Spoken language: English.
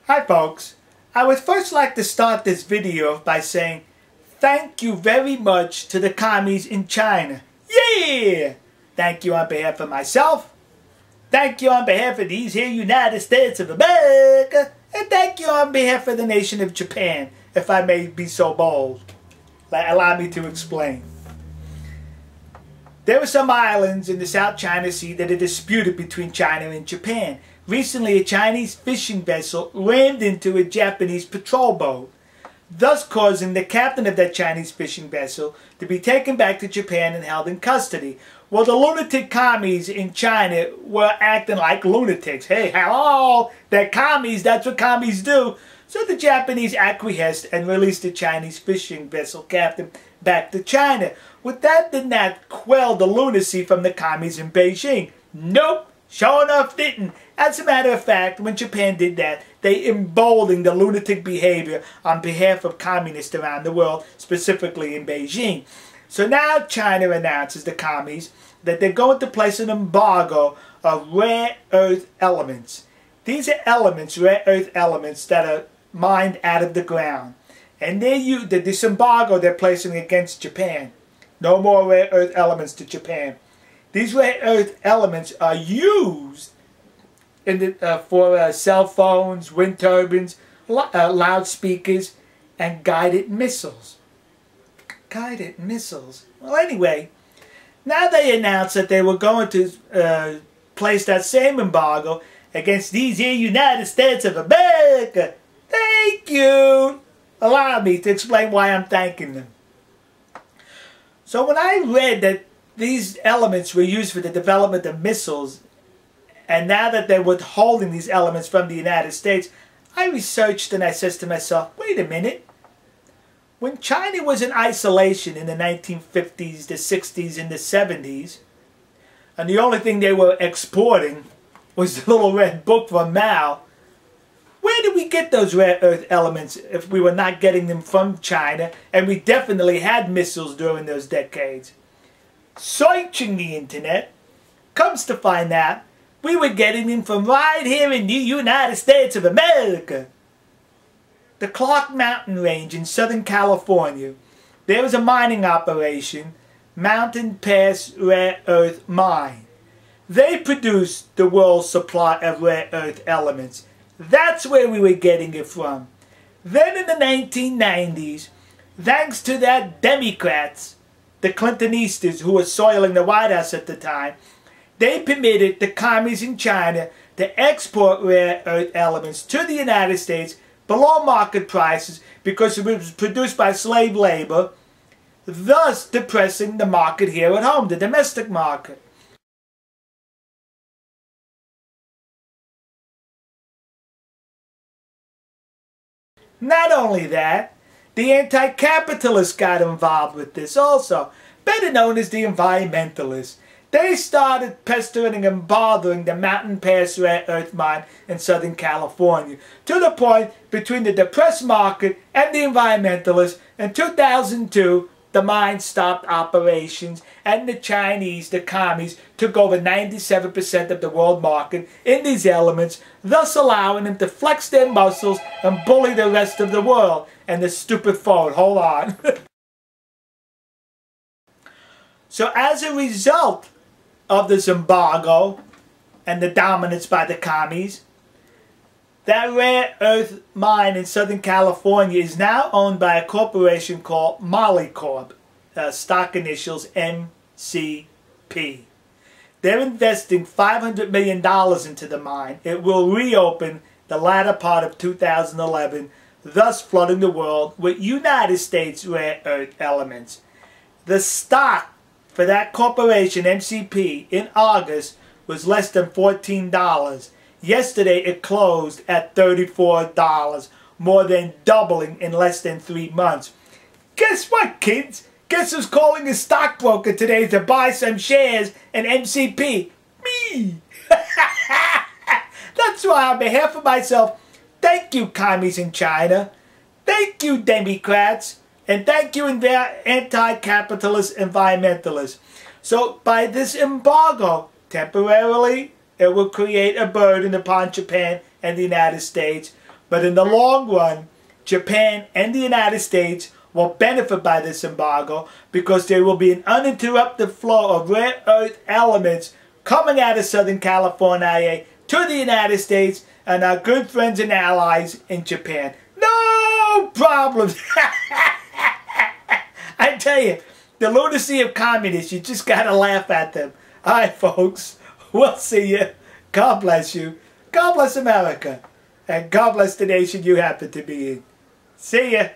Hi folks, I would first like to start this video by saying thank you very much to the commies in China. Yeah! Thank you on behalf of myself, thank you on behalf of these here United States of America, and thank you on behalf of the nation of Japan, if I may be so bold. Allow me to explain. There are some islands in the South China Sea that are disputed between China and Japan. Recently, a Chinese fishing vessel rammed into a Japanese patrol boat, thus causing the captain of that Chinese fishing vessel to be taken back to Japan and held in custody. Well, the lunatic commies in China were acting like lunatics. Hey, hello, they're commies, that's what commies do. So the Japanese acquiesced and released the Chinese fishing vessel captain back to China. But that did not quell the lunacy from the commies in Beijing. Nope, sure enough didn't. As a matter of fact, when Japan did that, they emboldened the lunatic behavior on behalf of communists around the world, specifically in Beijing. So now China announces, the commies, that they're going to place an embargo of rare earth elements. These are elements, rare earth elements, that are mined out of the ground. And this embargo they're placing against Japan. No more rare earth elements to Japan. These rare earth elements are used for cell phones, wind turbines, loudspeakers, and guided missiles. Guided missiles. Well, anyway, now they announced that they were going to place that same embargo against these here United States of America. Thank you. Allow me to explain why I'm thanking them. So when I read that these elements were used for the development of missiles, and now that they're withholding these elements from the United States, I researched and I said to myself, wait a minute. When China was in isolation in the 1950s, the 60s, and the 70s, and the only thing they were exporting was the little red book from Mao, where did we get those rare earth elements if we were not getting them from China, and we definitely had missiles during those decades? Searching the internet comes to find out we were getting them from right here in the United States of America. The Clark Mountain Range in Southern California, there was a mining operation, Mountain Pass Rare Earth Mine. They produced the world's supply of rare earth elements. That's where we were getting it from. Then in the 1990s, thanks to that Democrats, the Clintonistas who were soiling the White House at the time, they permitted the commies in China to export rare earth elements to the United States below market prices because it was produced by slave labor, thus depressing the market here at home, the domestic market. Not only that, the anti-capitalists got involved with this also, better known as the environmentalists. They started pestering and bothering the Mountain Pass Rare Earth Mine in Southern California, to the point between the depressed market and the environmentalists, in 2002, the mine stopped operations and the Chinese, the commies, took over 97% of the world market in these elements, thus allowing them to flex their muscles and bully the rest of the world. And the stupid phone, hold on. So as a result of this embargo and the dominance by the commies, that rare earth mine in Southern California is now owned by a corporation called Molycorp, stock initials MCP. They're investing $500 million into the mine. It will reopen the latter part of 2011, thus flooding the world with United States rare earth elements. The stock for that corporation, MCP, in August was less than $14. Yesterday it closed at $34, more than doubling in less than 3 months. Guess what, kids? Guess who's calling a stockbroker today to buy some shares in MCP? Me! That's why, on behalf of myself, thank you, commies in China. Thank you, Democrats. And thank you, anti-capitalist environmentalists. So by this embargo, temporarily, it will create a burden upon Japan and the United States. But in the long run, Japan and the United States will benefit by this embargo because there will be an uninterrupted flow of rare earth elements coming out of Southern California to the United States and our good friends and allies in Japan. No problems. I tell you, the lunacy of communists, you just got to laugh at them. All right, folks, we'll see you. God bless you. God bless America. And God bless the nation you happen to be in. See ya.